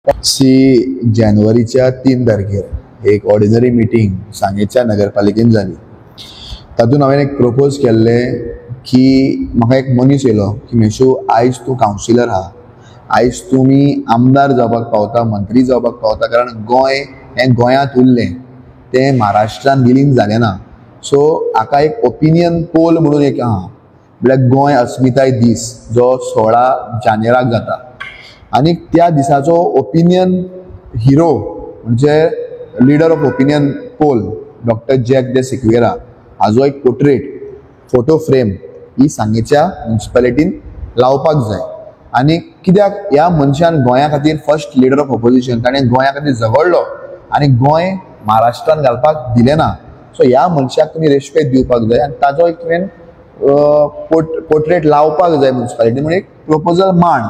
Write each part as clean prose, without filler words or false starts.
जानेवारीच्या 3 तारखेर एक ऑर्डिनरी मिटींग सांगेच्या नगरपालिकेन जाली. तातूंत हांवें एक प्रपोज केल्लें की म्हाका एक मनीस येयलो की मेशू आयज तूं कावन्सिलर आहा, आयज तुमी आमदार जावपाक पावता, मंत्री जावपाक पावता, कारण गोंय हें गोंयांत उरलें तें महाराष्ट्रान विलीन जालें ना. सो हाका एक ओपिनियन पोल म्हणून एक आहा, म्हळ्यार गोंय अस्मिताय दीस जो 16 जानेराक जाता. आनी त्या दिसाचो ओपिनियन हिरो म्हणजे leader of opinion poll doctor Jack de Sequeira हाजो एक पोर्ट्रेट फोटो फ्रेम ही सांगेच्या म्युनिसिपालिटीन लावपाक जाय. आनी कित्याक ह्या मनशान गोंया खातीर फर्स्ट लिडर ऑफ ऑपोजिशन, ताणें गोंया खातीर झगडलो आनी गोंय महाराष्ट्रान घालपाक दिलें ना. सो ह्या मनशाक तुमी रेस्पेक्ट दिवपाक जाय आनी ताजो एक तुवें पोर्ट्रेट लावपाक जाय म्युनिसिपालिटीन म्हणून एक प्रपोजल मांड.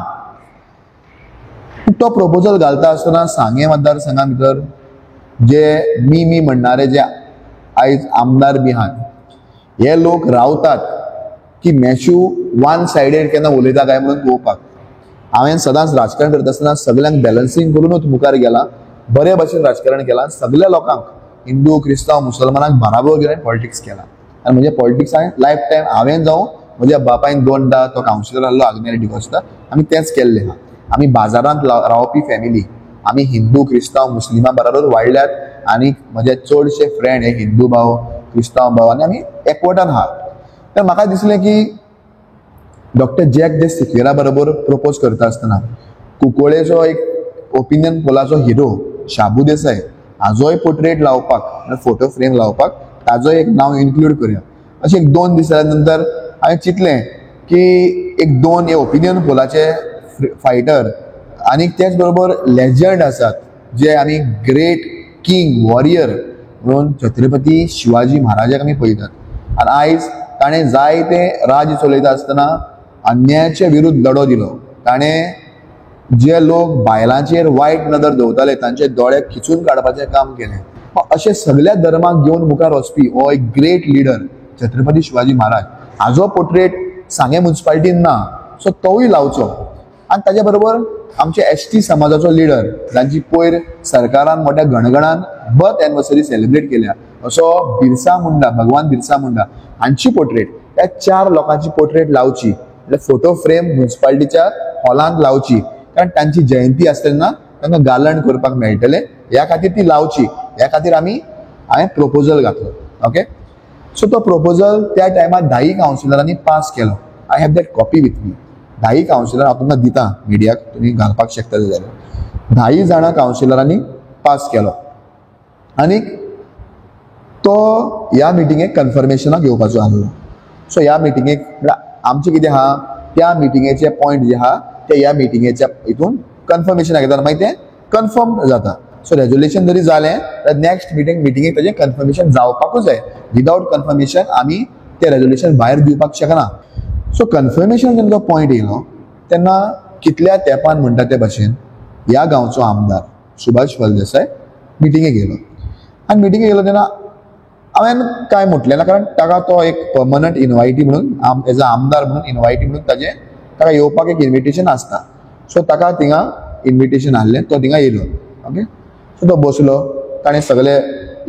तो प्रपोजल घालता आसतना सांगे मतदारसंघा भितर जे मी म्हणणारे जे आयज आमदार बी आहात हे लोक रावतात की मेशू वन सायडेड केन्ना उलयता काय म्हणून पळोवपाक. हांवें सदांच राजकारण करता आसतना सगळ्यांक बॅलन्सिंग करूनच मुखार गेला, बरे भाशेन राजकारण केलां, सगळ्या लोकांक हिंदू क्रिस्तांव मुसलमानांक बाराबर घेवन पॉलिटिक्स केला. आनी म्हणजे पॉलिटिक्स हांवें लायफ टायम हांवें जावं म्हज्या बापायन 2दा तो कावन्सिलर आहलो आग्नेल डिकोस्ता, आमी तेंच केल्लें आहा. आमी बाजारांत रावपी फॅमिली, आमी हिंदू क्रिस्तांव मुस्लिमां बरोबर वाडल्यात आनी म्हजे चडशे फ्रेंड हे हिंदू भाव क्रिस्तांव भाव आनी आमी एकवटान आहात. तर म्हाका दिसलें की डॉक्टर जॅक दे सिक्वेरा बरोबर प्रपोज करता आसतना कुंकळ्ळेचो एक ओपिनियन पोलाचो हिरो शाबू देसाय हाजोय पोर्ट्रेट लावपाक, फोटो फ्रेम लावपाक ताजोय एक नांव इन्क्लूड करया. अशें एक 2 दिसां नंतर हांवें चिंतलें की एक 2 हे ओपिनियन पोलाचे फायटर आनी त्याच बरोबर लेजंड आसात जे आमी ग्रेट किंग वॉरियर म्हणून छत्रपती शिवाजी महाराजाक आमी पळयतात. आनी आयज ताणें जायते राज्य चलयता आसतना अन्यायाच्या विरुद्ध लढो दिलो. ताणें जे लोक बायलांचेर वायट नदर दवरताले तांचे दोळे खिचून काडपाचें काम केलें. अशे सगळ्या धर्माक घेवन मुखार वचपी हो एक ग्रेट लिडर छत्रपती शिवाजी महाराज हाजो पोर्ट्रेट सांगे म्युनिसिपालिटीन ना. सो तोय लावचो. आनी ताचे बरोबर आमचे एसटी समाजाचो लिडर जांची पयर सरकारान मोठ्या गणगणान बर्थ एनिवर्सरी सेलिब्रेट केल्या असो बिरसा मुंडा, भगवान बिरसा मुंडा हांची पोर्ट्रेट, ह्या 4 लोकांची पोर्ट्रेट लावची, म्हणजे फोटो फ्रेम म्युनिसिपालिटीच्या हॉलांत लावची, कारण तांची जयंती आसता तेन्ना तांकां गालण करपाक मेळटलें. ह्या खातीर ती लावची. ह्या खातीर हांवें प्रपोजल घातलो. ओके. सो तो प्रपोजल त्या टायमार 10 कावन्सिलरांनी पास केलो. I have that copy with me. 10 councillor हांव तुमकां दिता मिडियाक, तुमी घालपाक शकता जाल्यार. 10 जाणां कावन्सिलरांनी पास केलो. आनी तो ह्या मिटिंगेक कन्फर्मेशनाक येवपाचो आहलो. सो ह्या मिटिंगेक आमचें कितें आहा, त्या मिटिंगेचे पॉयंट जे आहा ते ह्या मिटिंगेच्या हितून कन्फर्मेशनाक येता, मागीर तें कन्फर्म जाता. सो रेजोल्युशन जरी जालें तर नेक्स्ट मिटिंगेक ताजें कन्फर्मेशन जावपाकूच जाय. विदाउट कन्फर्मेशन आमी तें रेजोल्युशन भायर दिवपाक शकना. सो कन्फर्मेशन जेन्ना पॉयंट येयलो तेन्ना कितल्या तेंपान म्हणटा ते भाशेन ह्या गांवचो आमदार सुभाष फळदेसाय मिटिंगेक येयलो. आनी मिटिंगेक येयलो तेन्ना हांवें कांय म्हटलें ना, कारण ताका तो एक पर्मनंट इन्वायटी म्हणून एज अ आमदार म्हणून इन्वायटी म्हणून ताका येवपाक एक इन्विटेशन आसता. सो ताका थिंगा इन्विटेशन आहलें, तो थिंगा येयलो. ओके. सो तो बसलो. ताणें सगळे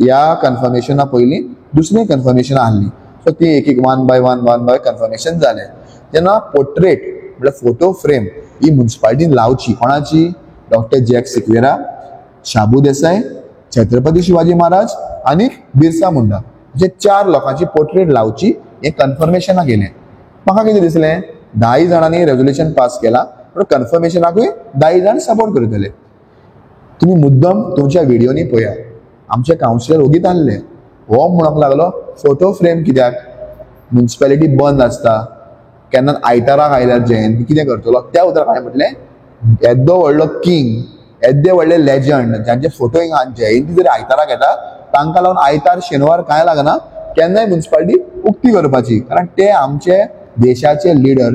ह्या कन्फर्मेशना पयलीं दुसरी कन्फर्मेशन आहली. सो ती एक वन बाय वन कन्फर्मेशन जालें. जेन्ना पोर्ट्रेट म्हळ्यार फोटो फ्रेम ही म्युनिसिपालिटीन लावची, कोणाची? डॉक्टर जॅक सिक्वेरा, शाबू देसाय, छत्रपती शिवाजी महाराज आनी बिरसा मुंडा अशे 4 लोकांची पोर्ट्रेट लावची हें कन्फर्मेशनाक गेलें. म्हाका कितें दिसलें, 10 जाणांनी रेजोल्युशन पास केला पण कन्फर्मेशनाकूय 10 जाण सपोर्ट करतले. तुमी मुद्दम तुमच्या व्हिडिओनी पळया, आमचे कावन्सिलर ओगीत आहले. हो म्हणूंक लागलो फोटो फ्रेम कित्याक? म्युनिसिपालिटी बंद आसता, केन्ना आयताराक आयल्यार जयंती कितें करतलो? त्या उतर हांवें म्हटलें येदो व्हडलो किंग, येदे व्हडले लेजंड जांचे फोटो हिंगा जयंती जरी आयताराक येता तांकां लागून आयतार शेनवार कांय लागना केन्नाय म्युनिसिपालिटी उक्ती करपाची, कारण ते आमचे देशाचे लिडर,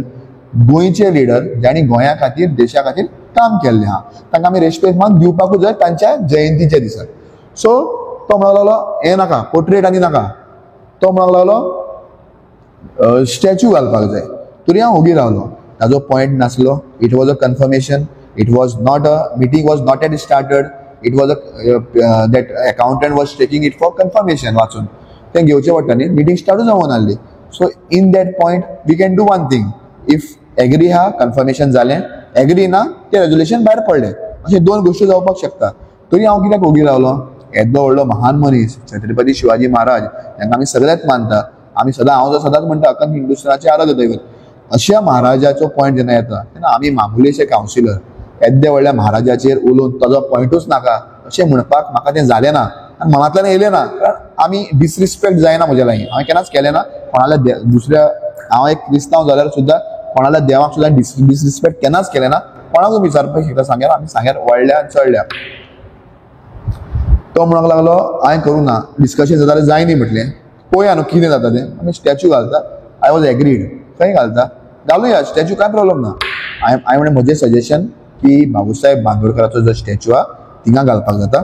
गोंयचे लिडर जांणी गोंया खातीर देशा खातीर काम केल्लें आहा. तांकां आमी रेस्पेक्ट मान दिवपाकूच जाय तांच्या जयंतीच्या दिसा. सो तो म्हणूंक लागलो हें नाका, पोर्ट्रेट आनी नाका. तो म्हणूंक लागलो स्टॅच्यू घालपाक जाय. तरी हांव ओगी रावलो. ताजो पॉयंट नासलो. It was a confirmation. It was not a meeting was not yet started. It was that accountant was taking it for confirmation. वाचून ते घेवचे पडटली मीटिंग स्टार्टूच जावून नासली. So in that point we can do one thing. If agree हा confirmation जालें, agree ना ते रेजोल्युशन भायर पडलें. अशें दोन गोश्टी जावपाक शकता. तरी हांव कित्याक ओगी रावलो? येदो व्हडलो महान मनीस छत्रपती शिवाजी महाराज तांकां आमी सगळ्यात मानता. आमी सदां हांव सदांच म्हणटा अखंड हिंदुस्थानाचे आराध्य दैवत. अशा महाराजाचो पॉयंट जेन्ना येता तेन्ना आमी मामुलीशे कावन्सिलर येद्या व्हडल्या महाराजाचेर उलोवन ताजो पॉयंटूच नाका अशें म्हणपाक म्हाका तें जालें ना आनी मनांतल्यान येयलें ना. कारण आमी डिसरिस्पेक्ट जायना म्हज्या लागीं. हांवें केन्नाच केलें ना कोणाल्या दुसऱ्या. हांव एक क्रिस्तांव जाल्यार सुद्दां कोणाल्या देवाक सुद्दां डिसरिस्पेक्ट केन्नाच केलें ना. कोणाकूय विचारपाक शकता सांग्यार आमी सांग्यार वळल्या चडल्या. तो म्हणूंक लागलो हांवें करूं ना, डिस्कशन जाता जाल्यार जाय न्ही म्हटलें. पळोवया न्हू कितें जाता तें. आमी स्टॅच्यू घालता. I was agreed. खंय घालता घालुया स्टॅच्यू, कांय प्रॉब्लेम ना. हांवें म्हणलें म्हजें सजेशन की बाबूसाहेब बांदोडकराचो जो स्टॅच्यू आहा थिंगा घालपाक जाता.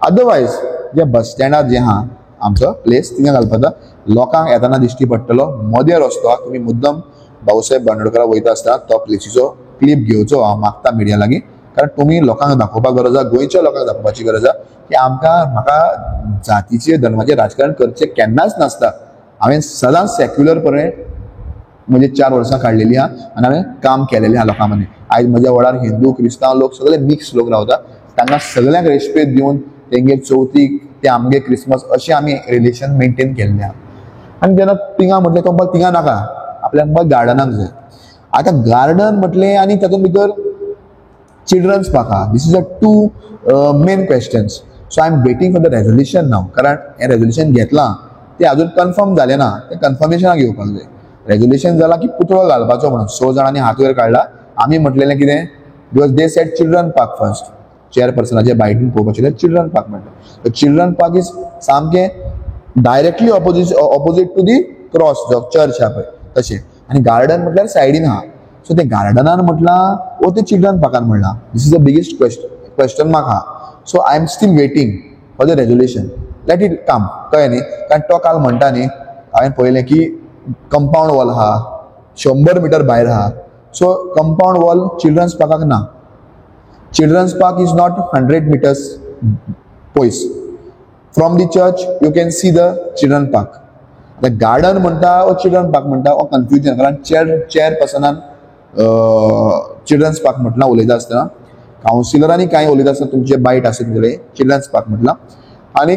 अदरवायज जे बस स्टँडार जे आहा आमचो प्लेस थिंगा घालपाक जाता. लोकांक येताना दिश्टी पडटलो मदें रस्तो आहा. तुमी मुद्दम बाबूसाहेब बांदोडकरा वयता आसतना तो प्लेसीचो क्लिप घेवचो हांव मागता मिडिया लागीं. कारण तुमी लोकांक दाखोवपाक गरज आहा, गोंयच्या लोकांक दाखोवपाची गरज आहा की म्हाका जातीचे धर्माचें राजकारण करचें केन्नाच नासता. हांवें सदांच सेक्युलरपणे म्हणजे 4 वर्सां काडलेली आहा आनी हांवें काम केलेलें आहा लोकां मदीं. आयज म्हज्या वांगडा हिंदू क्रिस्तांव लोक सगळे मिक्स लोक रावता. तांकां सगळ्यांक रेस्पेद दिवन तेंगे चवथीक ते आमगे क्रिसमस अशें आमी रिलेशन मेंटेन केल्लें आहा. आनी जेन्ना थिंगा म्हटलें तो म्हणपाक थिंगा नाका, आपल्याक म्हणपाक गार्डनाक जाय. आतां गार्डन म्हटलें आनी तातूंत भितर चिल्ड्रन्स पार्क आहा. This is a two main questions. So I am waiting for the resolution now. कारण हें रेजोल्युशन घेतलां तें अजून कन्फर्म जालें ना. तें कन्फर्मेशनाक येवपाक जाय. रेजोल्युशन जाला की पुतळो घालपाचो म्हणून 6 जाणांनी हात वयर काडला. आमी म्हटलेलें कितें because they said children park first. चेअरपर्सनाचे बायटीन पळोवपाचें चिल्ड्रन पार्क म्हणटा. चिल्ड्रन पार्क इज सामकें directly opposite to the cross जो चर्च आहा पळय तशें. आनी गार्डन म्हटल्यार सायडीन आहा. सो ते गार्डनान म्हटलां वो ते चिल्ड्रन पार्कान म्हणलां. This is the biggest question mark आहा. So I am still waiting for the resolution. Let it come. कळ्ळें न्ही. कारण तो काल म्हणटा न्ही हांवें पळयलें की कंपाऊंड वॉल आहा 100 मीटर भायर आहा. सो कंपाऊंड वॉल चिल्ड्रन्स पार्काक ना. Children's park is not 100 meters पयस. From the church you can see the children park. The garden म्हणटा वो चिल्ड्रन पार्क म्हणटा वो कन्फ्युजन. कारण चेअरपर्सनान चिल्ड्रन्स पार्क म्हटलां उलयता आसतना. कावन्सिलरांनी कांय उलयता आसतना तुमचे बायट आसत न्ही चिल्ड्रन्स पार्क म्हटलां. आनी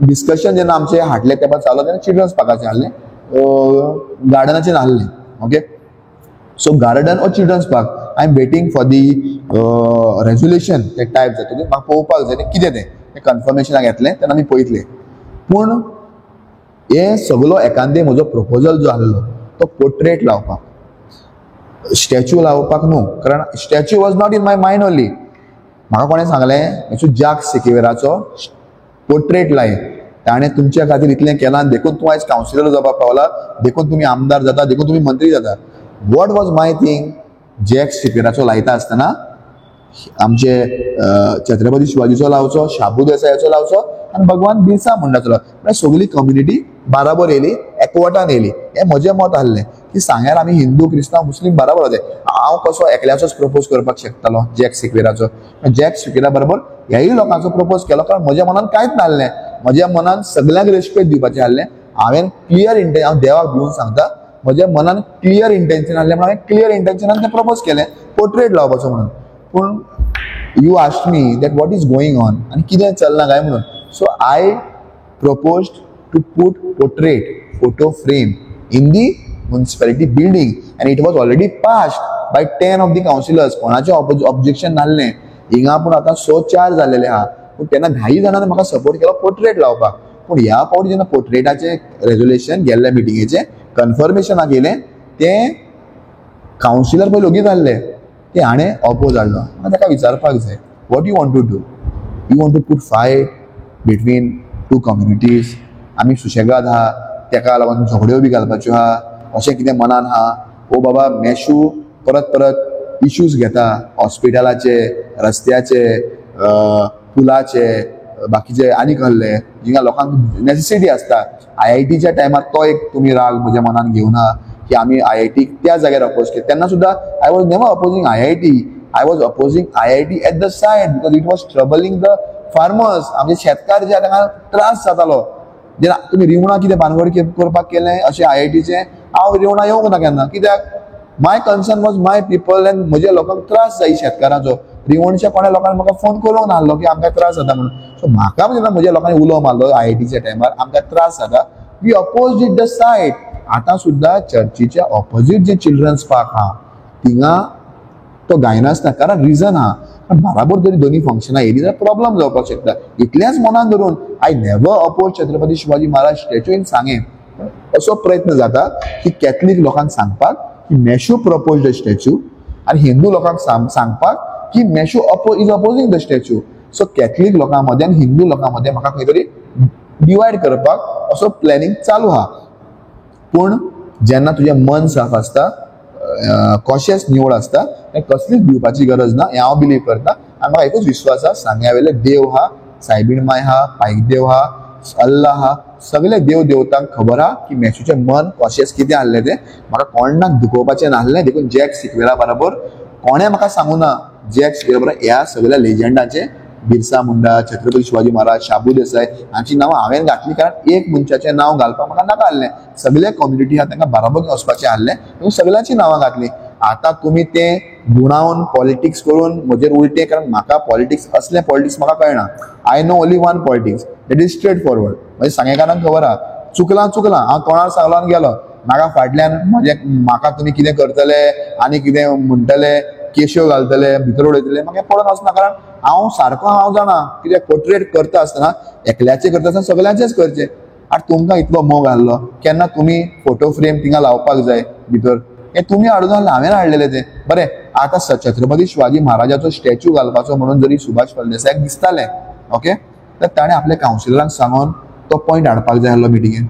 डिस्कशन जेन्ना आमचे हाडले तेन्ना चालू तेन्ना चिल्ड्रन्स पार्काचें हाडलें, गार्डनाचें नासलें. ओके. सो गार्डन और children's park I am waiting for the resolution. ते टायप जाता म्हाका पळोवपाक जाय तें कितें तें कन्फर्मेशनाक येतलें तेन्ना आमी पळयतले. पूण हे सगळो एकांदे म्हजो प्रपोजल जो आसलो तो पोर्ट्रेट लावपाक, स्टॅच्यू लावपाक न्हू. कारण statue was not in my mind only. म्हाका कोणें सांगलें जाक सेकेवेराचो पोर्ट्रेट लाय. ताणें तुमच्या खातीर इतलें केलां देखून तूं आयज कावन्सिलर जावपाक पावला, देखून तुमी आमदार जाता, देखून तुमी मंत्री जाता. What was my thing? Jack सेकेवेराचो लायता आसतना आमचे छत्रपती शिवाजीचो लावचो, शाबू देसायाचो लावचो आनी भगवान बिरसा मुंडाचो लावचो. म्हणजे सगळी कम्युनिटी बाराबर येयली, एकवटान येयली. हें म्हजें मत आसलें की सांग्यार आमी हिंदू क्रिस्तांव मुस्लीम बाराबर होते. हांव कसो एकल्याचोच प्रपोज करपाक शकतालो जॅक सेक्वेराचो. जॅक सेक्वेरा बरोबर ह्याय लोकांचो प्रपोज केलो. कारण म्हज्या मनान कांयच नासलें. म्हज्या मनान सगळ्यांक रेस्पेक्ट दिवपाचें आसलें. हांवें क्लियर इंटेन्शन, हांव देवाक भिवून सांगता, म्हज्या मनान क्लियर इंटेन्शन आसलें म्हणून हांवें क्लियर इंटेन्शनान तें प्रपोज केलें पोर्ट्रेट लावपाचो म्हणून. पूण you asked me that what is going on आनी कितें चलना काय म्हणून. So I proposed to put portrait photo frame in the municipality building and it was already passed by 10 of the councillors. कोणाचे ऑब्जेक्शन नासलें. हिंगा पूण आतां 4 जाल्लेले आहा. पूण तेन्ना 10 जाणांनी म्हाका सपोर्ट केलो पोर्ट्रेट लावपाक. पूण ह्या फावटी जेन्ना पोर्ट्रेटाचें रेजोल्युशन गेल्ल्या मिटिंगेचें कन्फर्मेशनाक येयलें तें कावन्सिलर पळय लोगीत आसले ते हाणें ऑपोज हाडलो. म्हाका ताका विचारपाक जाय what you want to do? You want to put fight between 2 communities? आमी सुशेगाद आहा तेका लागून झगड्यो बी घालपाच्यो आहा अशें कितें मनान आहा? ओ बाबा मेशू परत परत इश्यूज घेता हॉस्पिटलाचे, रस्त्याचे, पुलाचे, बाकीचे आनी कहले जिंगा लोकांक नेसेसिटी आसता. IITच्या टायमार तो एक तुमी राग म्हज्या मनान घेवना की आमी IIT त्या जाग्यार अपोज केले. तेन्ना सुद्दां I was never opposing IIT. I was opposing IIT at the side because it was troubling the farmers. आमचे शेतकार जे तांकां त्रास जातालो. जे तुम्ही रिवणा कितें भानगड करपाक केलें अशें IITचे हांव रिवणा येवंक ना केन्ना. कित्याक my concern was my people and म्हज्या लोकांक त्रास जाय शेतकारांचो. रिवणच्या कोण्या लोकांनी म्हाका फोन करूंक नाहलो की आमकां त्रास जाता म्हणून. सो म्हाका जेन्ना म्हज्या लोकांनी उलो मारलो IITच्या टायमार आमकां त्रास जाता we oppose it the side. आतां सुद्दां चर्चीच्या ऑपोजीट जे चिल्ड्रन्स पार्क आहा थिंगा तो गायनासता कारण रिजन आहा. पण बराबर जरी दोन्ही फंक्शनां येयली जाल्यार प्रॉब्लम जावपाक शकता. इतल्याच मनान धरून I never oppose Chhatrapati Shivaji Maharaj statue in Sanguem. असो प्रयत्न जाता की कॅथलीक लोकांक सांगपाक की मेशू प्रपोज द स्टॅच्यू आनी हिंदू लोकांक सांगपाक की मेशू is opposing the statue. So Catholic लोकां मदें आनी हिंदू लोकां मदें म्हाका खंय तरी डिवायड करपाक असो प्लॅनिंग चालू आहा. पूण जेन्ना तुजें मन साफ आसता कॉशियस निवड आसता तें कसलीच भिवपाची गरज ना हें हांव बिलीव करता. आनी म्हाका एकूच विश्वास आसा सांग्या वयले देव आहा सायबीण माय आहा पायक आहा अल्ला आहा सगळे देव देवतांक खबर आहा की मेशूचें मन कॉशियस कितें आहलें तें. म्हाका कोणाक दुखोवपाचें नासलें. देखून जॅक सिक्वेरा बरोबर कोणें म्हाका सांगूं ना जॅक सिक्वेरा बरोबर ह्या सगळ्या लेजंडाचे बिरसा मुंडा छत्रपती शिवाजी महाराज शाबू देसाय हांची नांवां हांवें घातलीं कारण एक मनशाचें नांव घालपाक म्हाका नाका आहलें. सगळे कम्युनिटी आहा तांकां बरोबर वचपाचें आहलें म्हणून सगळ्यांची नांवां घातलीं. आतां तुमी तें गुणावन पॉलिटिक्स करून म्हजेर उलटें कारण म्हाका पॉलिटिक्स असलें पॉलिटिक्स म्हाका कळना. I know only one politics that is straight forward. म्हणजे सांगेकारांक खबर आहा चुकलां हांव तोंडार सांगलो आनी गेलो. म्हाका फाटल्यान म्हाका तुमी कितें करतले आनी कितें म्हणटले केश्यो घालतले भितर उडयतले म्हाका पडून वचना कारण हांव सारको हांव जाणा कित्याक पोर्ट्रेट करता आसतना एकल्याचें करता आसतना सगळ्यांचेच करचें. आनी तुमकां इतलो मोग आहलो केन्ना तुमी फोटो फ्रेम थिंगा लावपाक जाय भितर हें तुमी हाडून आहलें हांवें हाडलेलें तें. बरें आतां छत्रपती शिवाजी महाराजाचो स्टॅच्यू घालपाचो म्हणून जरी सुभाष फळदेसायाक दिसतालें ओके तर ताणें आपल्या कावन्सिलरांक सांगून तो पॉयंट हाडपाक जाय आहलो मिटिंगेन.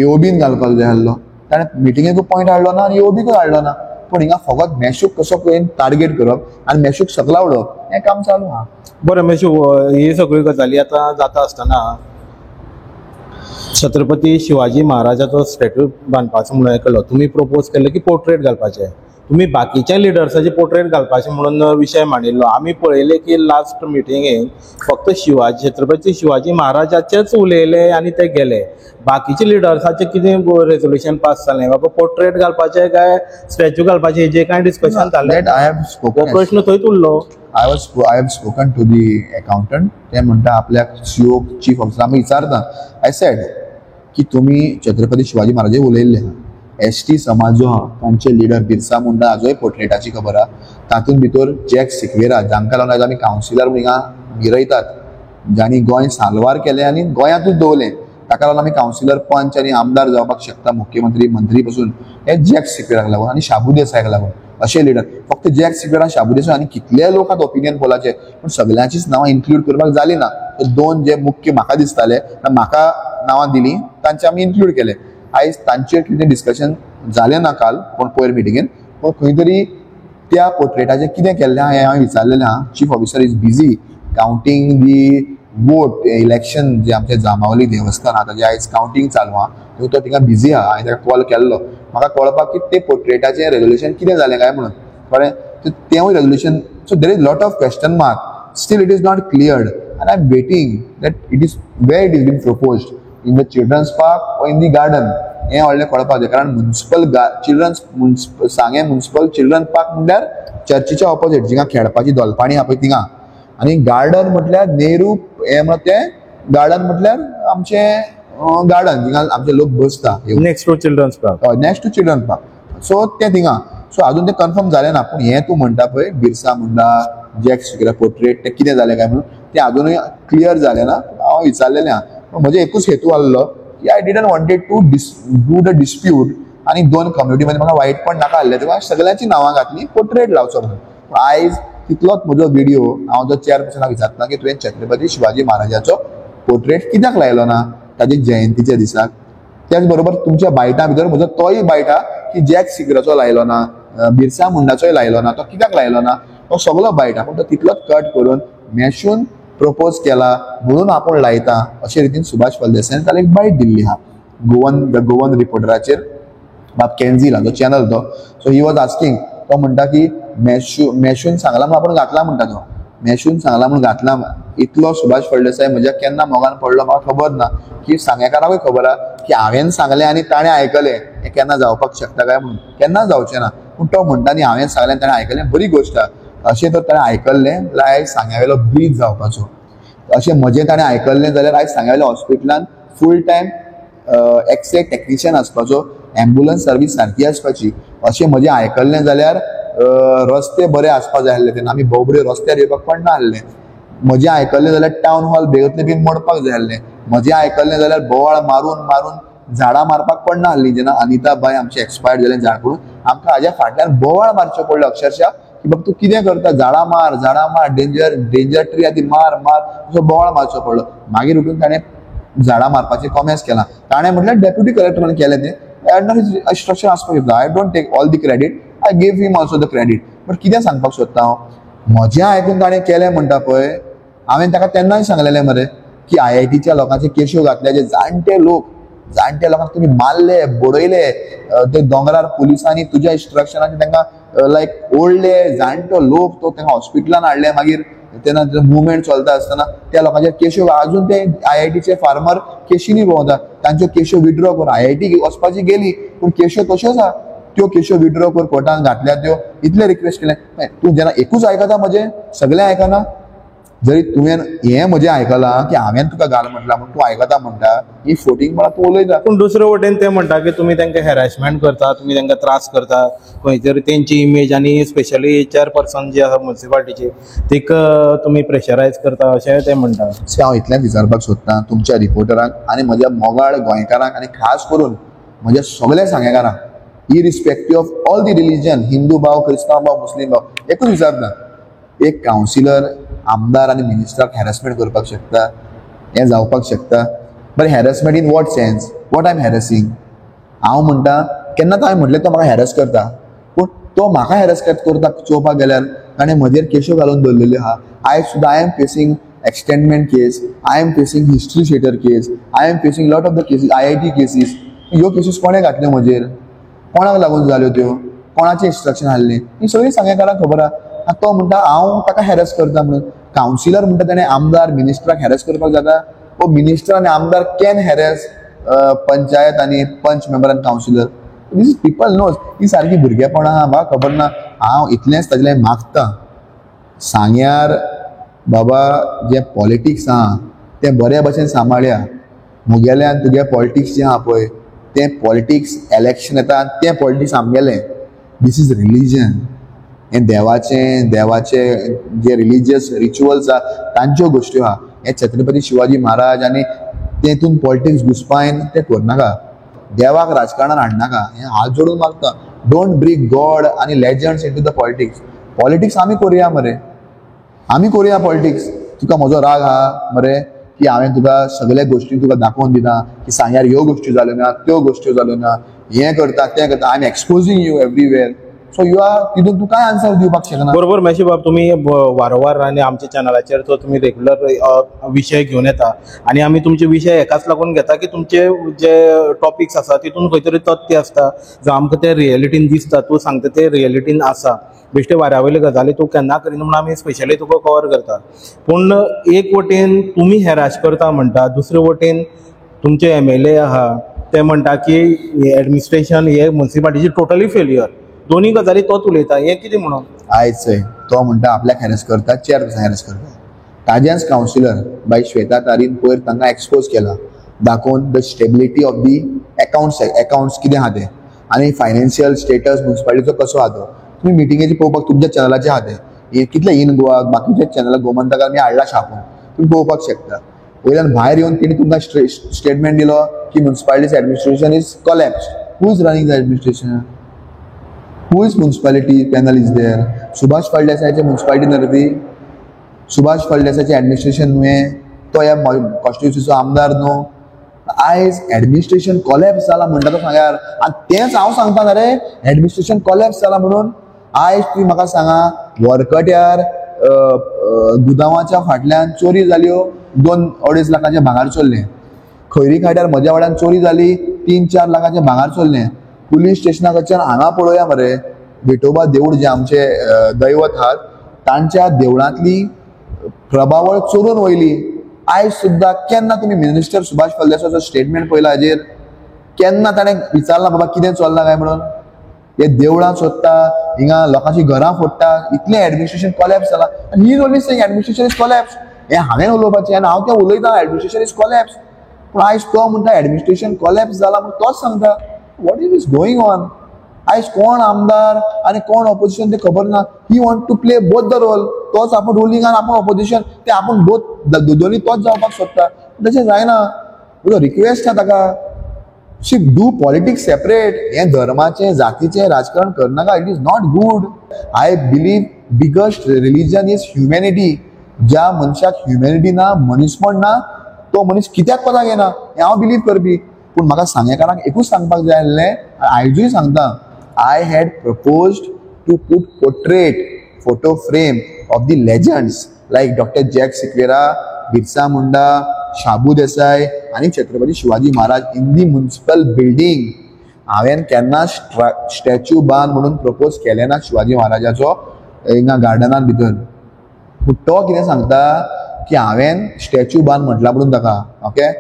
AOBन घालपाक जाय आहलो. ताणें मिटिंगेकूय पॉयंट हाडलो ना आनी AOBकूय हाडलो ना. पूण हिंगा फकत मेशूक कसो पळोवन टार्गेट करप आनी मेशूक सकला उडोवप हें काम चालू आहा. बरें मेशू ही सगळ्यो गजाली आतां जाता आसतना छत्रपती शिवाजी महाराजाचो स्टॅच्यू बांदपाचो म्हणून हें केलो. तुमी प्रपोज केल्लें की पोर्ट्रेट घालपाचें. तुमी बाकीच्या लिडर्साचे पोर्ट्रेट घालपाचें म्हणून विशय मांडिल्लो. आमी पळयलें की लास्ट मिटिंगेक फक्त छत्रपती शिवाजी महाराजाचेच उलयले आनी ते गेले. बाकीचे लिडर्साचे कितें रेजोल्युशन पास जालें बाबा पोर्ट्रेट घालपाचें काय स्टॅच्यू घालपाचें हेजें कांय डिस्कशन जालें. प्रश्न थंयच उरलो. I have spoken to the accountant. ते म्हणटा आपल्याक CEO चीफ ऑफिसर आमी विचारता. आय सेड की तुमी छत्रपती शिवाजी महाराजे उलयल्ले आहा. ST समाज जो आहा तांचे लिडर बिरसा मुंडा हाजोय पोर्ट्रेटाची खबर आहा. तातूंत भितर जॅक सिक्वेरा जांकां लागून आमी कावन्सिलर हिंगा भिरयतात जांणी गोंय साल्वार केलें आनी गोंयांतूच दवरलें ताका लागून आमी कावन्सिलर पंच आनी आमदार जावपाक शकता मुख्यमंत्री मंत्री पासून हे जॅक सिक्वेराक लागून आनी शाबू देसायाक लागून अशे लिडर. फक्त जॅक सिक्वेरा शाबू देसाय आनी कितले लोक आतां ओपिनियन पोलाचे पूण सगळ्यांचीच नांवां इन्क्लूड करपाक जाली ना. दोन जे मुख्य म्हाका दिसताले म्हाका नांवां दिलीं तांचे आमी इन्क्लूड केले. आयज तांचेर कितें डिस्कशन जालें ना काल कोण पयर मिटिंगेन पूण खंय तरी त्या पोर्ट्रेटाचें कितें केल्लें आहा हें हांवें विचारलेलें आहा. Chief officer is busy counting the vote election जे आमचे जांबावली देवस्थान आहा ताजें आयज कावंटींग चालू आहा तो थिंगा बिजी आहा. हांवें ताका कॉल केल्लो म्हाका कळपाक की ते पोर्ट्रेटाचें रेजोल्युशन कितें जालें काय म्हणून कळ्ळें. तेंवूय resolution so there is lot of question mark still it is not cleared and I am waiting that it is where it is been proposed in the children's park or in the garden हें व्हडलें कळपाक जाय. कारण municipal सांगे municipal children park म्हणल्यार चर्चीच्या opposite जिंगा खेळपाची दोलपाणी आहा पळय थिंगा आनी गार्डन म्हटल्यार नेहरू हें म्हणत तें गार्डन म्हटल्यार आमचें गार्डन जिंगा आमचे लोक बसता next to children's park. Next to children park so तें थिंगा. सो अजून तें कन्फर्म जालें ना पूण हें तूं म्हणटा पळय बिरसा मुंडा जॅक सिक्वेरा पोर्ट्रेट तें कितें जालें काय म्हणून तें अजूनय क्लियर जालें ना. हांव विचारलेलें आहा. म्हजो एकूच हेतू आहलो की I didn't wanted to do the dispute आनी दोन कम्युनिटी मध्ये म्हाका वायटपण नाका आहलें तेव्हा सगळ्यांची नांवां घातलीं पोर्ट्रेट लावचो म्हणून. आयज तितलोच म्हजो व्हिडिओ हांव जो चेअरपर्सनाक विचारता की तुवें छत्रपती शिवाजी महाराजाचो पोर्ट्रेट कित्याक लायलो ना ताजे जयंतीच्या दिसाक. त्याच बरोबर तुमच्या बायटां भितर म्हजो तोय बायट आहा की जॅक सिक्वेराचो लायलो ना बिरसा मुंडाचोय लायलो ना तो कित्याक लायलो ना तो सगळो बायट आहा. पूण तो तितलोच कट करून मेशून प्रपोज केला म्हणून आपूण लायता अशे रितीन सुभाष फळदेसायान ताका एक बायट दिल्ली आहा गोवन रिपोर्टराचेर बाब केन्झील जो चॅनल तो. सो ही वॉज आस्किंग तो म्हणटा की मेशून सांगला म्हणून आपण घातला म्हणटा तो मेशून सांगला म्हणून घातला इतलो सुभाष फळदेसाय म्हज्या केन्ना मोगान पडलो म्हाका खबर ना की सांगेकाराकूय खबर आहा की हांवें सांगलें आनी ताणें आयकलें हें केन्ना जावपाक शकता काय म्हणून केन्ना जावचें ना पूण तो म्हणटा न्ही हांवें सांगलें ताणें आयकलें बरी गोश्ट आहा अशें तर ताणें आयकल्लें जाल्यार आयज सांग्यावेलो ब्रीज जावपाचो अशें म्हजें ताणें आयकल्लें जाल्यार आयज सांग्यावेल्या हॉस्पिटलान फूल टायम एक्सरे टेक्निशियन आसपाचो एम्ब्युलन्स सर्वीस सारकी आसपाची अशें म्हजें आयकल्लें जाल्यार रस्ते बरे आसपा जाय आसले तेन्ना आमी भोवबड्यो रस्त्यार येवपाक पडना आसलें म्हजें आयकल्लें जाल्यार टावन हॉल बेगतलें बीन मोडपाक जाय आसलें म्हजें आयकल्लें जाल्यार बोवाळ मारून मारून झाडां मारपाक पडना आसलीं जेन्ना अनिता बाय आमची एक्सपायर्ड जालें झाड पडून आमकां हाज्या फाटल्यान बोवाळ मारचें पडलें अक्षरशा की बाबा तूं कितें करता झाडां मार डेंजर ट्री आहा ती मार असो बोवाळ मारचो पडलो मागीर उठून ताणें झाडां मारपाचें कॉमेंट्स केलां ताणें म्हटलें डेप्युटी कलेक्टरान केलें तें इंस्ट्रक्शन आसपाक शकता I don't take all the credit I give him also the credit but कितें सांगपाक सोदता हांव म्हजें आयकून ताणें केलें म्हणटा पळय हांवें ताका तेन्नाय सांगलेलें मरे की IITच्या लोकांचे केश्यो घातले जे जाणटे लोकांक तुमी मारले बडयले ते दोंगरार पुलिसांनी तुज्या इंस्ट्रक्शनांनी तांकां लायक ओडले जाणटो लोक तो तांकां हॉस्पिटलान हाडले मागीर तेन्ना मुवमेंट चलता आसतना त्या लोकांचे केश्यो अजून ते IITचे फार्मर केशींनी भोंवता तांच्यो केश्यो विड्रॉ कर IIT वचपाची गेली पूण केश्यो तश्योच आहा त्यो केश्यो विड्रॉ कर कोर्टान घातल्या त्यो इतले रिक्वेस्ट केलें तूं जेन्ना एकूच आयकता म्हजें सगळें आयकना जरी तुवें हें म्हजें आयकलां की हांवें तुका घाल म्हटलां म्हूण तूं आयकता म्हणटा ही फोटींग म्हणल्यार तूं उलयता पूण दुसरे वटेन ते म्हणटा की तुमी तांकां हॅरेसमेंट करता तुमी तांकां त्रास करता खंयतरी तेंची इमेज आनी स्पेशली चेअरपर्सन जी आसा म्युनिसिपालिटीची तिका तुमी प्रेशरायज करता अशें ते म्हणटा हांव इतलेंच विचारपाक सोदतां तुमच्या रिपोर्टरांक आनी म्हज्या मोगाळ गोंयकारांक आनी खास करून म्हज्या सगळ्या सांगेकारांक irrespective of all the religion Hindu भाव क्रिस्तांव भाव मुस्लीम भाव एकूच विचारता एक कावन्सिलर आमदार आनी मिनिस्टराक हॅरेसमेंट करपाक शकता हें जावपाक शकता बरें harassment in what sense what I am harassing हांव म्हणटा केन्ना तो हांवें म्हटलें तो म्हाका हॅरेस करता पूण तो म्हाका हॅरेस करता चोवपाक गेल्यार ताणें म्हजेर केश्यो घालून दवरलेल्यो आहा आयज सुद्दां I am facing extendment case I am facing history sheeter case I am facing lot of the cases IIT cases ह्यो केसीस कोणें घातल्यो म्हजेर कोणाक लागून जाल्यो त्यो कोणाचें इंस्ट्रक्शन आहलें ही सगळीं सांगेकारांक खबर आहा तो म्हणटा हांव ताका हॅरेस करता म्हणून कावन्सिलर म्हणटा ताणें आमदार मिनिस्टराक हॅरेस करपाक जाता वो मिनिस्टर आनी आमदार कॅन हॅरेस पंचायत आनी पंच मेंबर आनी councillor this is people knows ही सारकी भुरगेपणां आहा म्हाका खबर ना हांव इतलेंच ताजें मागतां सांग्यार बाबा जें पॉलिटिक्स आहा तें बऱ्या भशेन सांबाळया मुगेल्यान तुगे पॉलिटिक्स जें आहा पळय तें पॉलिटिक्स इलेक्शन येता तें पॉलिटिक्स आमगेलें दीस इज रिलीजन हें देवाचे जे रिलिजियस रिच्युअल्स आहा तांच्यो गोश्ट्यो आहा हे छत्रपती शिवाजी महाराज आनी तेतून पॉलिटिक्स घुसपायन तें करनाका देवाक राजकारणान हाडनाका हें हात जोडून मागता डोंट ब्रिंग गॉड आनी legends into the politics आमी करुया मरे आमी करुया पॉलिटिक्स तुका म्हजो राग आहा मरे की हांवें तुका सगळे गोश्टी तुका दाखोवन दिता की सांग्यार ह्यो गोश्टी जाल्यो ना त्यो गोश्ट्यो जाल्यो ना हें करता तें करता I am exposing you everywhere so you are तितून तूं काय आन्सर दिवपाक शकना बरोबर मेशी बाब तुम्ही वारंवार आणि आमच्या चॅनलाचेर तो तुम्ही रेग्युलर विषय घेऊन येता आणि आम्ही तुमचे विषय एकाच लागून घेता की तुमचे जे टॉपिक्स आसा तितून खंय तरी तथ्य आसता जो आमकां ते रियलिटीन दिसता तूं सांगता ते रियलिटीन आसा बेश्टे वाऱ्यावयल्यो गजाली तूं केन्ना करिना म्हणून आमी स्पेशली तुका कवर करता पूण एक वटेन तुमी हेराश करता म्हणटा दुसरे वटेन तुमचे MLA आहा ते म्हणटा की एडमिनिस्ट्रेशन हे म्युनिसिपालिटीची टोटली फेल्युअर दोन्ही गजाली तोच उलयता हे कितें म्हणून आयज तो म्हणटा आपल्याक हॅरेस करता चेअरपर्सन हॅरेस करता ताजेच कावन्सिलर बाय श्वेता तारीन पयर तांकां एक्सपोज केला दाखोवन the stability of the accounts कितें आहा तें आनी फायनान्शियल स्टेटस म्युनिसिपालिटीचो कसो आहा तो तुम्ही मिटिंगेची पळोवपाक तुमच्या चॅनलाचेर आहा तें कितले इन गोवा बाकीचे चॅनल गोमंतकाक आमी हाडला छापून तुम्ही पळोवपाक शकता वयल्यान भायर येवन तेणी तुमकां स्टेटमेंट दिलो की municipalities administration is collapsed who is running the administration who is municipality panel is there Subhash फळदेसायचे म्युनिसिपालिटी नरती सुभाष फळदेसायचे एडमिनिस्ट्रेशन न्हय तो ह्या कॉन्स्टिट्युन्सीचो आमदार न्हू आयज एडमिनिस्ट्रेशन कोलॅप्स जाला म्हणटा तो सांग्यार आनी तेंच हांव सांगता ना रे एडमिनिस्ट्रेशन कोलॅप्स जाला म्हणून आयज तुमी म्हाका सांगा वरकट्यार गुदावांच्या फाटल्यान चोरी जाल्यो 2-2.5 लाखांचे भांगार चोरलें खैरी खाट्यार म्हज्या वाड्यान चोरी जाली 3-4 लाखांचे भांगार चोरलें पुलीस स्टेशना कडच्यान हांगा पळोवया मरे विठोबा देऊळ जे आमचे दैवत आहात तांच्या देवळांतली प्रभावळ चोरून वयली. आयज सुद्धा केन्ना तुम्ही मिनिस्टर सुभाष फळदेसाचो स्टेटमेंट पळयला हाजेर? केन्ना ताणें विचारला बाबा कितें चल्लां काय म्हणून? हे देवळां सोदता, हिंगा लोकांची घरां फोडटा, इतलें एडमिनिस्ट्रेशन कोलॅप्स जाला. He is only saying administration is collapse. हे हांवें उलोवपाचें आनी हांव तें उलयतां एडमिनिस्ट्रेशन इज कोलॅप्स. पूण आयज तो म्हणटा एडमिनिस्ट्रेशन कोलॅप्स जाला म्हणून तोच सांगता. What is going on? आयज कोण आमदार आनी कोण ऑपोजिशन ते खबर ना. He want to play both the role. तोच आपण रुलींग आनी आपण ऑपोजिशन ते आपण बोथ दोनी तोच जावपाक सोदता. तशें जायना. रिक्वेस्ट आहा ताका शी डू पॉलिटिक्स सेपरेट. हे धर्माचे जातीचे राजकारण करनाका. It is not good. I believe biggest religion is humanity. ज्या मनशाक ह्युमॅनिटी ना, मनीसपण ना, तो मनीस कित्याक पदाक येना हें हांव बिलीव करपी. पूण म्हाका सांगेकारांक एकूच सांगपाक जाय आसलें, आयजूय सांगता, I had proposed to put portrait photo frame of the legends like Dr. Jack Sikora, Birsa Munda, Shabu Desai आणि Chhatrapati Shivaji Maharaj in the municipal building. हांवें केन्ना स्टॅच्यू बांद म्हणून प्रपोज केलें ना शिवाजी महाराजाचो हिंगा गार्डनान भितर. पूण तो कितें सांगता की हांवें स्टॅच्यू बांद म्हटला म्हणून ताका. ओके,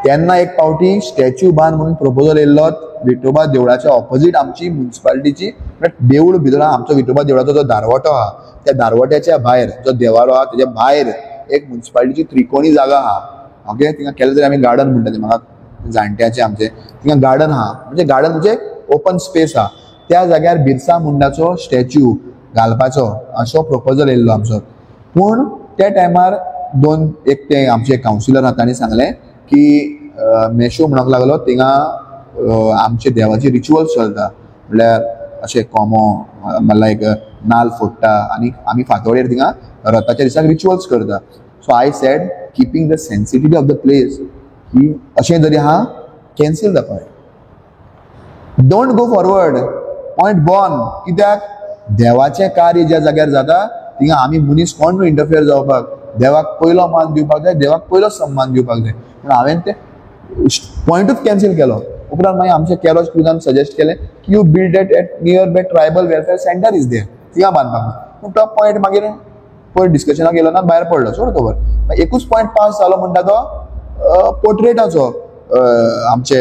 तेन्ना एक फावटी स्टॅच्यू बांद म्हणून प्रपोजल येयल्लो विठोबा देवळाच्या ऑपोजीट आमची म्युनिसिपालिटीची देवूळ भितर आमचो विठोबा देवळाचो जो दारवटो आहा त्या दारवट्याच्या भायर जो देवारो आहा तेच्या भायर एक म्युनिसिपालिटीची त्रिकोणी जागा आहा. ओके, तिंगा केलें तरी आमी गार्डन म्हणटा ते म्हाका जाणट्याचे आमचे. तिंगा गार्डन आहा म्हणजे ओपन स्पेस आहा. त्या जाग्यार बिरसा मुंडाचो स्टॅच्यू घालपाचो असो प्रपोजल येयल्लो आमचो. पूण त्या टायमार एक ते आमचे कावन्सिलर आहा तांणी सांगलें की मेशो म्हणूंक लागलो थिंगा आमचे देवाचे रिच्युअल्स चलता. म्हणल्यार अशें कोमो लायक नाल्ल फोडटा आनी आमी फातोडेर थिंगा रथाच्या दिसाक रिच्युअल्स करता. So I said keeping the sensitivity of the place की अशें जरी आहा cancel the point. Don't go forward. Point born. कित्याक देवाचें कार्य ज्या जाग्यार जाता थिंगा आमी मनीस कोण इंटरफियर जावपाक. देवाक पयलो मान दिवपाक जाय, देवाक पयलो सन्मान दिवपाक जाय. पूण हांवें ते पॉयंटूच कॅन्सील केलो. उपरांत मागीर आमचे कॅरोज क्रुजान सजेस्ट केलें की you build eight near by tribal welfare centre is there. थिंगा बांदपाक. पूण तो पॉयंट मागीर पयर डिस्कशनाक गेलो ना भायर पडलो. सोड खबर. एकूच पॉयंट पास जालो म्हणटा तो पोर्ट्रेटाचो आमचे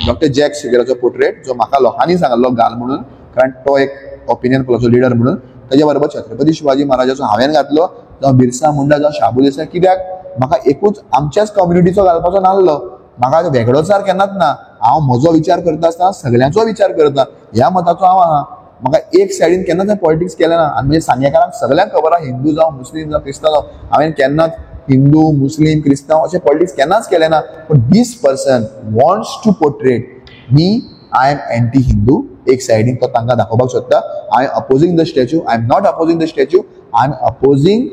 डॉक्टर जॅक सिक्वेराचो पोर्ट्रेट जो म्हाका लोकांनी सांगलो घाल म्हणून, कारण तो एक ओपिनियन पोलाचो लिडर म्हणून. ताजे बरोबर छत्रपती शिवाजी महाराजाचो हांवें घातलो, जावं बिरसा मुंडा जावं शाबू देसाय. कित्याक म्हाका एकूच आमच्याच कम्युनिटीचो घालपाचो नासलो. म्हाका वेगळोचार केन्नाच ना. हांव म्हजो विचार करता आसतना सगळ्यांचो विचार करता. ह्या मताचो हांव आहा. म्हाका एक सायडीन केन्नाच पॉलिटिक्स केलें ना. आनी म्हणजे सांगेकारांक सगळ्यांक खबर आहा हिंदू जावं मुस्लीम जावं क्रिस्तांव जावं हांवें केन्नाच हिंदू मुस्लीम क्रिस्तांव अशें पॉलिटिक्स केन्नाच केलें ना. पूण this person wants to portrait me. I am anti Hindu. एक सायडीन तो तांकां दाखोवपाक सोदता I am opposing the statue. I am not opposing the statue. I am opposing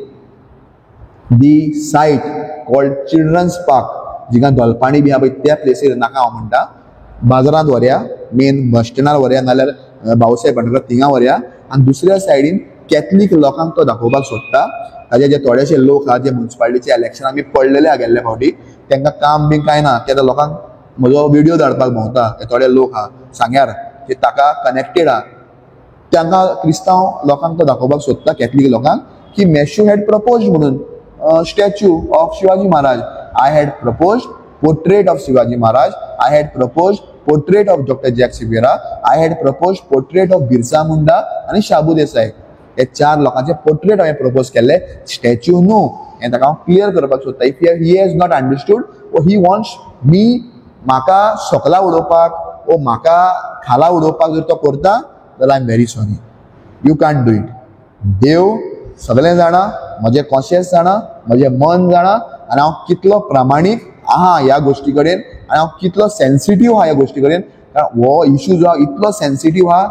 the site called children's park जिंगा दोलपाणी बी आहा पळय त्या प्लेसीर नाका हांव म्हणटा. बाजारांत व्हरया, मेन बस स्टँडार व्हरया, नाल्यार भाऊसाहेब भांडारकर थिंगा व्हरया. आनी दुसऱ्या सायडीन कॅथलीक लोकांक तो दाखोवपाक सोदता. ताजे जे थोडेशे लोक आहा जे म्युनिसिपालिटीचे इलेक्शनाक बी पडलेले आहा गेल्ल्या फावटी तांकां काम बी कांय ना. ते लोकांक म्हजो व्हिडिओ धाडपाक भोंवता. ते थोडे लोक आहा सांग्यार जे ताका कनेक्टेड आहा तांकां क्रिस्तांव लोकांक तो दाखोवपाक सोदता, कॅथलीक लोकांक, की मेशू हॅड प्रपोज्ड म्हणून statue of Shivaji Maharaj. I had proposed portrait of Shivaji Maharaj. I had proposed portrait of Dr. Jack Sikora. I had proposed portrait of Birsa Munda आणि शाबू देसाय. हे चार लोकांचे पोर्ट्रेट हांवें प्रपोज केल्ले. स्टॅच्यू न्हू. हें ताका हांव क्लियर करपाक सोदता. If he has not understood ओ ही वॉन्ट्स मी म्हाका सोकला उडोवपाक ओ म्हाका खाला उडोवपाक जर तो करता जाल्यार I am very sorry. You can't do it. देव सगळें जाणा, म्हजें कॉन्शियस जाणा, म्हजें मन जाणा आनी हांव कितलो प्रामाणीक आहा ह्या गोश्टी कडेन आनी हांव कितलो सेन्सिटीव आहा ह्या गोश्टी कडेन. कारण हो इश्यू जो आहा इतलो सेन्सिटीव आहा.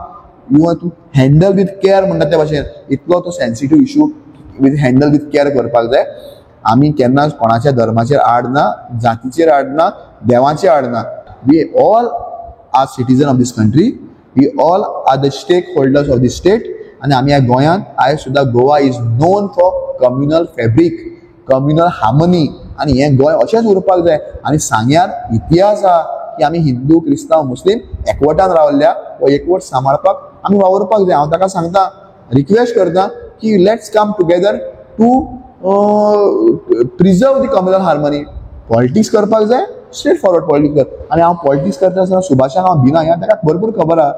You have to handle with care म्हणटा त्या भाशेन. इतलो तो sensitive issue handle with care करपाक जाय. आमी केन्नाच कोणाच्या धर्माचेर आड ना, जातीचेर आड ना, देवाचेर आड ना. We all are citizen of this country. We all are the stakeholders of the state. आनी आमी ह्या गोंयांत आयज सुद्दां Goa is known for communal fabric, communal harmony. आनी हें गोंय अशेंच उरपाक जाय. आनी सांग्यार इतिहास आहा की आमी हिंदू क्रिस्तांव मुस्लीम एकवटान रावल्ल्या व एकवट सांबाळपाक आमी वावरपाक जाय. हांव ताका सांगता, रिक्वेस्ट करता की let's come together to preserve the communal harmony. Politics करपाक जाय, स्ट्रेट फॉरवर्ड पॉलिटिक्स कर. आनी हांव पॉलिटिक्स करता आसतना सुभाषाक हांव भिना, हें ताका भरपूर खबर आहा.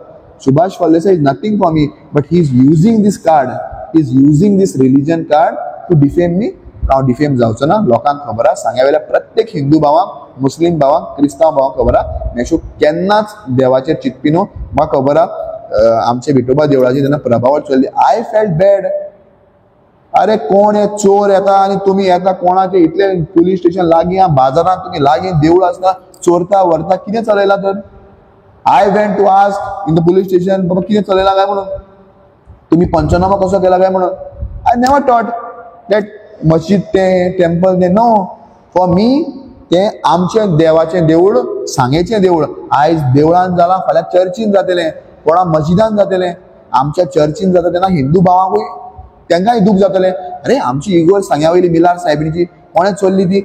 Subhash Phaldesai is nothing for me, but he is using this card, he is using this religion card to defame me. हांव डिफेम जावचो ना. लोकांक खबर आहा, सांग्यावेल्या प्रत्येक हिंदू भावांक, मुस्लीम भावांक, क्रिस्तांव भावांक खबर आहा, मेशू केन्नाच देवाचेर चिंतपी न्हू. म्हाका खबर आहा आमचे विठोबा देवळाची जेन्ना प्रभावळ चल्ली, आय फेल्ट बॅड. अरे कोण हे चोर येता आनी तुमी येता कोणाचे इतले पुलीस स्टेशन लागीं, बाजारांत तुमी लागीं देवूळ आसता, चोरता व्हरता, कितें चलयलां तर? I went to ask in the police station, बाबा कितें चलयलां काय म्हणून, तुमी पंचनामा कसो केला काय म्हणून. आय नेवर थॉट दॅट मस्जिद तें टेम्पल तें, नो. फॉर मी तें आमचें देवाचें देवूळ, सांगेचें देवूळ. आयज देवळान जालां, फाल्यां चर्चीन जातलें, कोणा मस्जिदान जातलें. आमच्या चर्चीन जाता तेन्ना हिंदू भावांकूय तांकांय दूख जातलें. अरे आमची इगोर्ज सांग्या वयली मिलार साहेबिणीची कोणें चल्ली ती,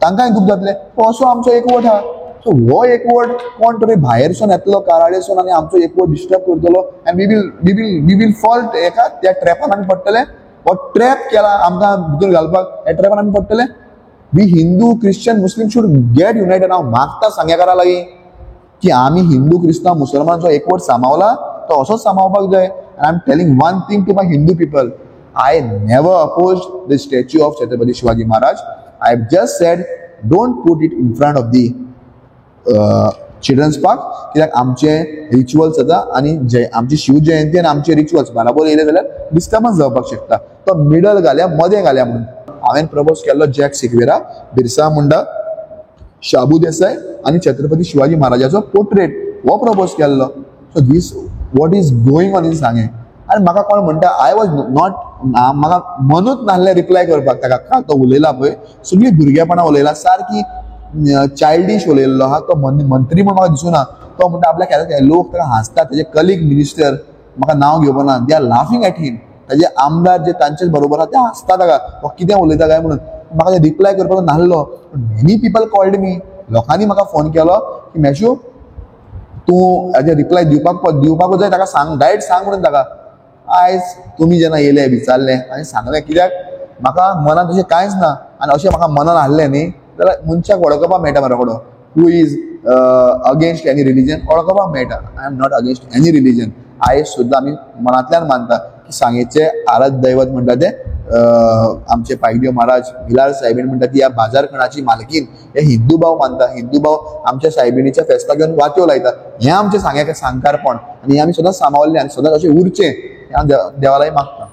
तांकांय दूख जातलें. असो आमचो एकवट आहा. सो हो एकवट कोण तरी भायरसून येतलो, काराळेसून, आनी आमचो एकवट डिस्टर्ब करतलो, आनी वी विल फॉल एका त्या ट्रॅपान आमी पडटले. हो ट्रॅप केला आमकां भितर घालपाक, ह्या ट्रॅपान आमी पडटले. We Hindu, Christian, Muslim should get united. हांव मागता सांग्याकारा लागीं की आमी हिंदू, क्रिस्तांव, मुसलमानाचो एकवट सांबावला तो असोच सांबाळपाक जाय. I am telling one thing to my Hindu people, I never opposed the statue of Chhatrapati Shivaji Maharaj. I have just said don't put it in front of the children's park. कित्याक आमचे रिच्युअल्स जाता आनी आमची शिव जयंती आनी आमचे rituals बराबर येयले जाल्यार डिस्टर्बन्स जावपाक शकता. तो मिडल घाल्या, मदें घाल्या म्हणून हांवें प्रपोज केल्लो जॅक सिक्वेरा, बिरसा मुंडा, शाबू देसाय आनी छत्रपती शिवाजी महाराजाचो पोर्ट्रेट हो प्रपोज केल्लो. So this what is going on in Sanguem. आनी म्हाका कोण म्हणटा, आय वॉज नॉट, म्हाका मनूच नासलें रिप्लाय करपाक ताका. काल तो उलयला पळय, सगळी भुरगेपणां उलयला, सारकी चायल्डिश उलयल्लो आहा. तो मंत्री म्हूण म्हाका दिसूना. तो म्हणटा आपल्या लोक ताका हांसतात, तेजे कलीग मिनिस्टर, म्हाका नांव घेवना, they are laughing at him. ताजे आमदार जे तांचे बरोबर आहा ते हांसता ताका, हो कितें उलयता काय म्हणून. म्हाका ते रिप्लाय करपाक नासलो. मेनी पीपल कॉल्ड मी, लोकांनी म्हाका फोन केलो की मेशू तूं हाजे रिप्लाय दिवपाक जाय, ताका सांग, डायरेक्ट सांग म्हणून ताका. आयज तुमी जेन्ना येयले, विचारलें आनी सांगलें, कित्याक म्हाका मनांत अशें कांयच ना. आनी अशें म्हाका मनान आहलें न्ही जाल्यार मनशाक वळखपाक मेळटा मरे कोडो, who is against any religion, वळखपाक मेळटा. I am not against any religion. आयज सुद्दां आमी मनांतल्यान मानता की सांगेचे आराध्य दैवत म्हणटा ते आमचे पायदेव महाराज, मिलार सायबीण म्हणटा ती ह्या बाजारखणाची मालकीन, हे हिंदू भाव मानता. हिंदू भाव आमच्या सायबिणीच्या फेस्ताक घेवन वात्यो लायता. हें आमचें सांग्याचें सांगकारपण, आनी हें आमी सदांच सांबाळलें आनी सदांच अशें उरचें, हें हांव देवालाय मागता.